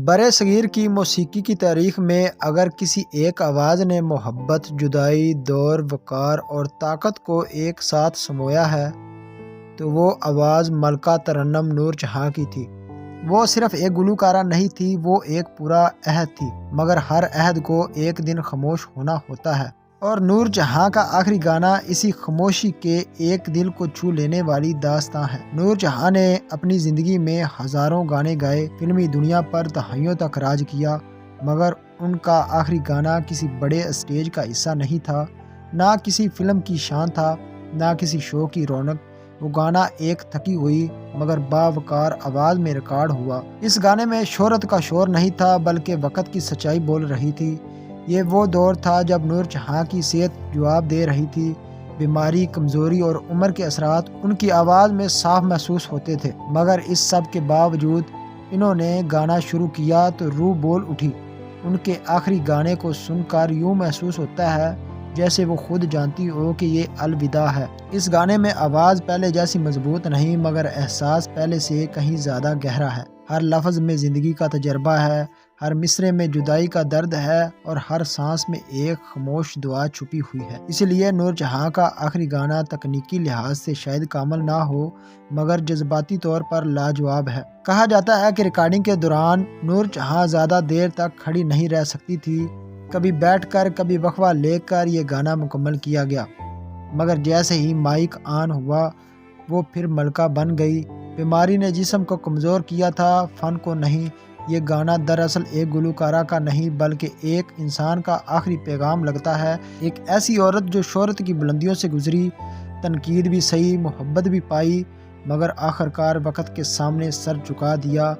برِ صغیر کی موسیقی کی تاریخ میں اگر کسی ایک آواز نے محبت، جدائی، دور، وقار اور طاقت کو ایک ساتھ سمویا ہے تو وہ آواز ملکہ ترنم نور جہاں کی تھی۔ وہ صرف ایک گلوکارہ نہیں تھی، وہ ایک پورا عہد تھی، مگر ہر عہد کو ایک دن خاموش ہونا ہوتا ہے، اور نور جہاں کا آخری گانا اسی خاموشی کے ایک دل کو چھو لینے والی داستاں ہے۔ نور جہاں نے اپنی زندگی میں ہزاروں گانے گائے، فلمی دنیا پر دہائیوں تک راج کیا، مگر ان کا آخری گانا کسی بڑے اسٹیج کا حصہ نہیں تھا، نہ کسی فلم کی شان تھا، نہ کسی شو کی رونق۔ وہ گانا ایک تھکی ہوئی مگر باوقار آواز میں ریکارڈ ہوا۔ اس گانے میں شہرت کا شور نہیں تھا، بلکہ وقت کی سچائی بول رہی تھی۔ یہ وہ دور تھا جب نور جہاں کی صحت جواب دے رہی تھی، بیماری، کمزوری اور عمر کے اثرات ان کی آواز میں صاف محسوس ہوتے تھے، مگر اس سب کے باوجود انہوں نے گانا شروع کیا تو روح بول اٹھی۔ ان کے آخری گانے کو سن کر یوں محسوس ہوتا ہے جیسے وہ خود جانتی ہو کہ یہ الوداع ہے۔ اس گانے میں آواز پہلے جیسی مضبوط نہیں، مگر احساس پہلے سے کہیں زیادہ گہرا ہے۔ ہر لفظ میں زندگی کا تجربہ ہے، ہر مصرعے میں جدائی کا درد ہے، اور ہر سانس میں ایک خاموش دعا چھپی ہوئی ہے۔ اسی لیے نور جہاں کا آخری گانا تکنیکی لحاظ سے شاید کامل نہ ہو، مگر جذباتی طور پر لاجواب ہے۔ کہا جاتا ہے کہ ریکارڈنگ کے دوران نور جہاں زیادہ دیر تک کھڑی نہیں رہ سکتی تھی، کبھی بیٹھ کر، کبھی وقفہ لے کر یہ گانا مکمل کیا گیا، مگر جیسے ہی مائک آن ہوا وہ پھر ملکہ بن گئی۔ بیماری نے جسم کو کمزور کیا تھا، فن کو نہیں۔ یہ گانا دراصل ایک گلوکارہ کا نہیں بلکہ ایک انسان کا آخری پیغام لگتا ہے، ایک ایسی عورت جو شہرت کی بلندیوں سے گزری، تنقید بھی سہی، محبت بھی پائی، مگر آخرکار وقت کے سامنے سر جھکا دیا۔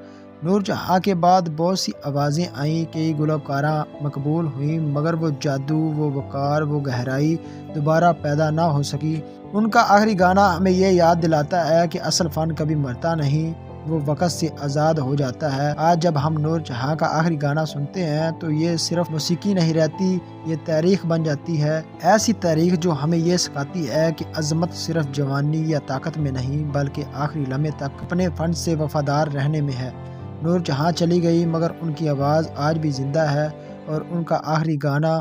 نور جہاں کے بعد بہت سی آوازیں آئیں، کئی گلوکارہ مقبول ہوئیں، مگر وہ جادو، وہ وقار، وہ گہرائی دوبارہ پیدا نہ ہو سکی۔ ان کا آخری گانا ہمیں یہ یاد دلاتا ہے کہ اصل فن کبھی مرتا نہیں، وہ وقت سے آزاد ہو جاتا ہے۔ آج جب ہم نور جہاں کا آخری گانا سنتے ہیں تو یہ صرف موسیقی نہیں رہتی، یہ تاریخ بن جاتی ہے، ایسی تاریخ جو ہمیں یہ سکھاتی ہے کہ عظمت صرف جوانی یا طاقت میں نہیں بلکہ آخری لمحے تک اپنے فن سے وفادار رہنے میں ہے۔ نور جہاں چلی گئی مگر ان کی آواز آج بھی زندہ ہے، اور ان کا آخری گانا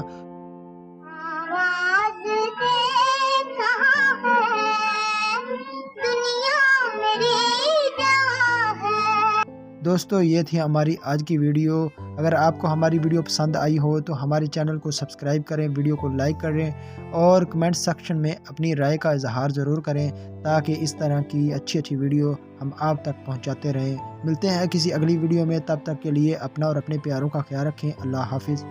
دوستو یہ تھی ہماری آج کی ویڈیو۔ اگر آپ کو ہماری ویڈیو پسند آئی ہو تو ہمارے چینل کو سبسکرائب کریں، ویڈیو کو لائک کریں اور کمنٹ سیکشن میں اپنی رائے کا اظہار ضرور کریں تاکہ اس طرح کی اچھی ویڈیو ہم آپ تک پہنچاتے رہیں۔ ملتے ہیں کسی اگلی ویڈیو میں، تب تک کے لیے اپنا اور اپنے پیاروں کا خیال رکھیں۔ اللہ حافظ۔